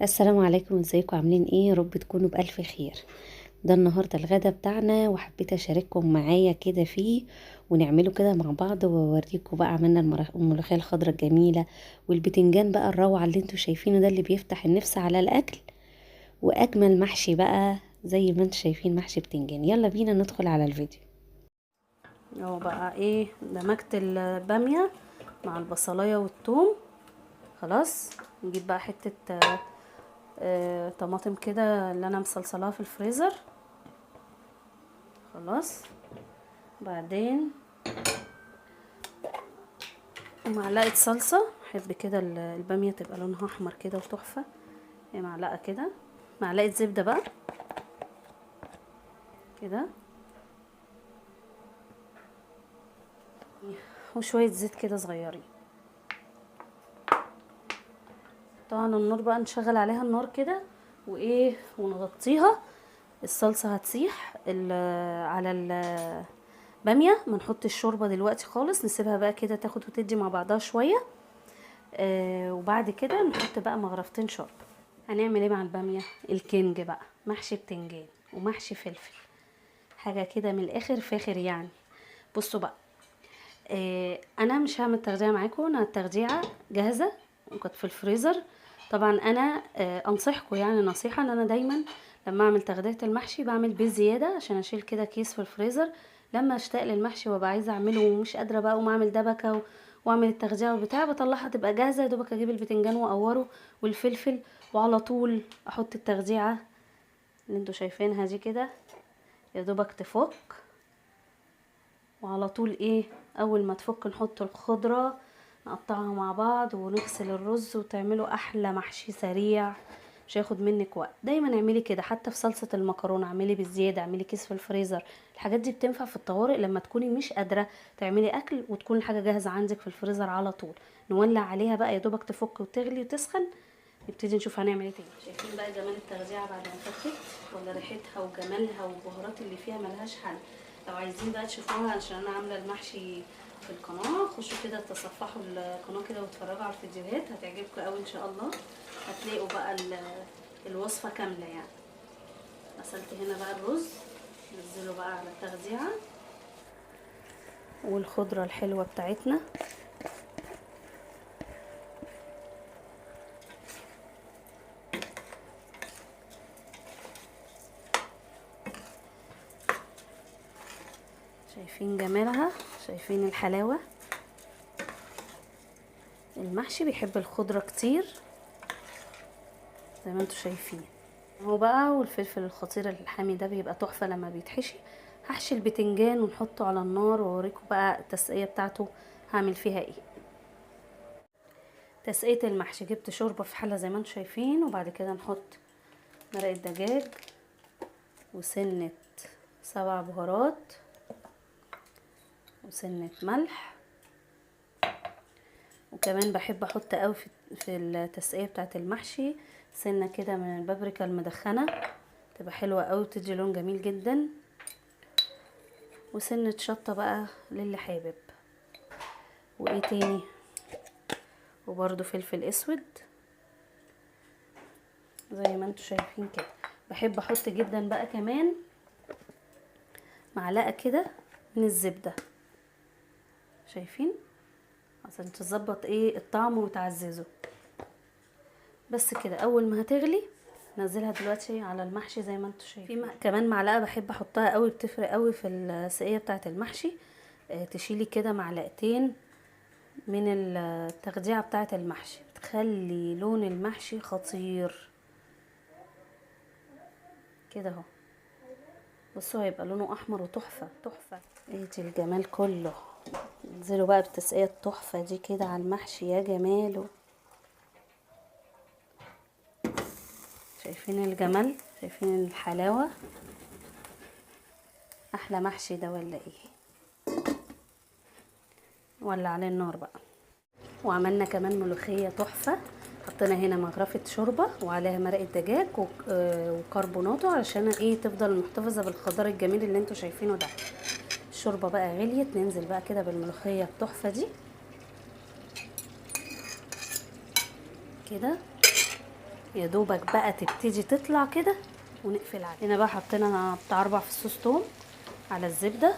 السلام عليكم، ازيكم عاملين ايه؟ يا رب تكونوا بألف خير. ده النهارده الغدا بتاعنا وحبيت اشارككم معايا كده فيه ونعمله كده مع بعض واوريكم بقى عملنا الملوخيه الخضراء الجميله والبتنجان بقى الروعه اللي انتوا شايفينه ده اللي بيفتح النفس على الاكل، واجمل محشي بقى زي ما انتوا شايفين محشي بتنجان. يلا بينا ندخل على الفيديو. اهو بقى ايه، دمجت الباميه مع البصلايه والثوم. خلاص نجيب بقى حته طماطم كده اللي انا مصلصلاها في الفريزر. خلاص بعدين معلقه صلصه، احب كده الباميه تبقى لونها احمر كده وتحفه. معلقه كده، معلقه زبده بقى كده، وشويه زيت كده صغيرين. طبعا النار بقى نشغل عليها النار كده وايه ونغطيها. الصلصه هتسيح على الباميه. ما نحط الشوربه دلوقتي خالص، نسيبها بقى كده تاخد وتدي مع بعضها شويه. وبعد كده نحط بقى مغرفتين شوربه. هنعمل ايه مع الباميه؟ الكنج بقى محشي بتنجان ومحشي فلفل، حاجه كده من الاخر فاخر يعني. بصوا بقى، انا مش هعمل تغذيه معاكم، انا التغذيه جاهزه وكانت في الفريزر. طبعا انا انصحكم يعني نصيحه ان انا دايما لما اعمل تغذيه المحشي بعمل بزياده عشان اشيل كده كيس في الفريزر. لما اشتاق للمحشي وابقى عايزه اعمله ومش قادره بقى اقوم اعمل دبكه واعمل التغذيه وبتاع، بطلعها تبقى جاهزه، يا دوبك اجيب البتنجان واقوره والفلفل وعلى طول احط التغذيه اللي انتوا شايفينها دي كده، يا دوبك تفك وعلى طول ايه، اول ما تفك نحط الخضرة نقطعها مع بعض ونغسل الرز وتعملوا احلى محشي سريع. مش هياخد منك وقت. دايما اعملي كده، حتى في صلصة المكرونة اعملي بالزيادة، اعملي كيس في الفريزر. الحاجات دي بتنفع في الطوارئ لما تكوني مش قادرة تعملي اكل وتكون الحاجة جاهزة عندك في الفريزر على طول. نولع عليها بقى يا دوبك تفك وتغلي وتسخن، نبتدي نشوف هنعمل ايه تاني. شايفين بقى جمال التغذية بعد ما فكت؟ ولا ريحتها وجمالها والبهارات اللي فيها ملهاش حل. لو عايزين بقى تشوفوها عشان انا عامله المحشي في القناه، خشوا كده تصفحوا القناه كده واتفرجوا على الفيديوهات، هتعجبكم قوي ان شاء الله. هتلاقوا بقى الوصفه كامله يعني. غسلت هنا بقى الرز، نزله بقى على التغذيه والخضره الحلوه بتاعتنا. شايفين جمالها؟ شايفين الحلاوه؟ المحشي بيحب الخضره كتير زي ما انتوا شايفين اهو بقى. والفلفل الخطير الحامي ده بيبقى تحفه لما بيتحشي. هحشي البتنجان ونحطه على النار واوريكم بقى التسقيه بتاعته هعمل فيها ايه. تسقيه المحشي، جبت شوربه في حله زي ما انتوا شايفين، وبعد كده نحط مرقه دجاج وسنه 7 بهارات وسنه ملح. وكمان بحب احط قوي في التسقيه بتاعه المحشي سنه كده من البابريكا المدخنه، تبقى حلوه قوي وتدي لون جميل جدا. وسنه شطه بقى للي حابب. وايه تاني؟ وبرده فلفل اسود زي ما انتوا شايفين كده. بحب احط جدا بقى كمان معلقه كده من الزبده، شايفين؟ عشان تظبط ايه الطعم وتعززه. بس كده. اول ما هتغلي نزلها دلوقتي على المحشي زي ما انتوا شايفين. في كمان معلقه بحب احطها قوي، بتفرق قوي في السقيه بتاعه المحشي. تشيلي كده معلقتين من التخديعه بتاعه المحشي، بتخلي لون المحشي خطير كده اهو. بصوا هيبقى لونه احمر وتحفه تحفه. ايه الجمال كله. انزلوا بقى بالتسقيه التحفه دي كده على المحشي، يا جماله. شايفين الجمال؟ شايفين الحلاوه؟ احلى محشي ده ولا ايه؟ ولع عليه النار بقى. وعملنا كمان ملوخيه تحفه. حطينا هنا مغرفه شوربه وعليها مرقه دجاج وكربوناته علشان ايه تفضل محتفظه بالخضار الجميل اللي انتوا شايفينه ده. الشوربه بقى غليت، ننزل بقى كده بالملوخيه التحفه دي كده. يا دوبك بقى تبتدي تطلع كده ونقفل عليها. هنا بقى حطينا بتاع 4 فصوص توم على الزبده.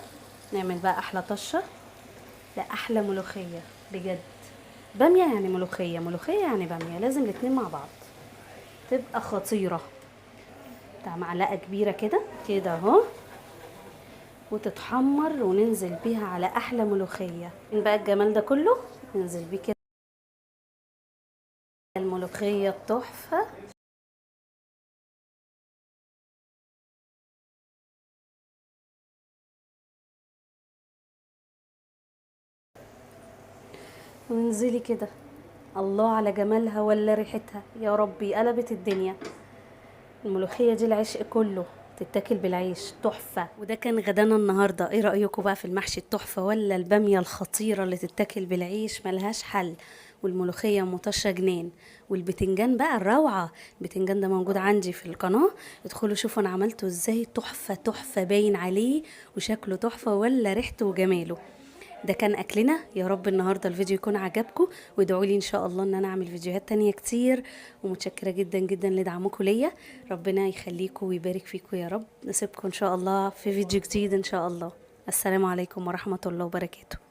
نعمل بقى احلى طشه، لا احلى ملوخيه بجد. باميه يعني ملوخيه، ملوخيه يعني باميه، لازم الاتنين مع بعض تبقى خطيره. بتاع معلقه كبيره كده كده اهو، وتتحمر وننزل بيها على احلى ملوخيه. بقى الجمال ده كله ننزل بيه كده الملوخيه التحفه. وانزلي كده، الله على جمالها ولا ريحتها يا ربي، قلبت الدنيا. الملوخيه دي العشق كله، تتاكل بالعيش تحفه. وده كان غدانا النهارده. ايه رايكم بقى في المحشي التحفه ولا الباميه الخطيره اللي تتاكل بالعيش ملهاش حل؟ والملوخيه مطشه جنان، والبتنجان بقى الروعه. البتنجان ده موجود عندي في القناه، ادخلوا شوفوا انا عملته ازاي، تحفه تحفه، باين عليه وشكله تحفه ولا ريحته وجماله. ده كان اكلنا. يا رب النهارده الفيديو يكون عجبكم، وادعوا لي ان شاء الله ان انا اعمل فيديوهات تانية كتير. ومتشكره جدا جدا لدعمكم ليا، ربنا يخليكم ويبارك فيكم يا رب. نسيبكم ان شاء الله في فيديو جديد ان شاء الله. السلام عليكم ورحمه الله وبركاته.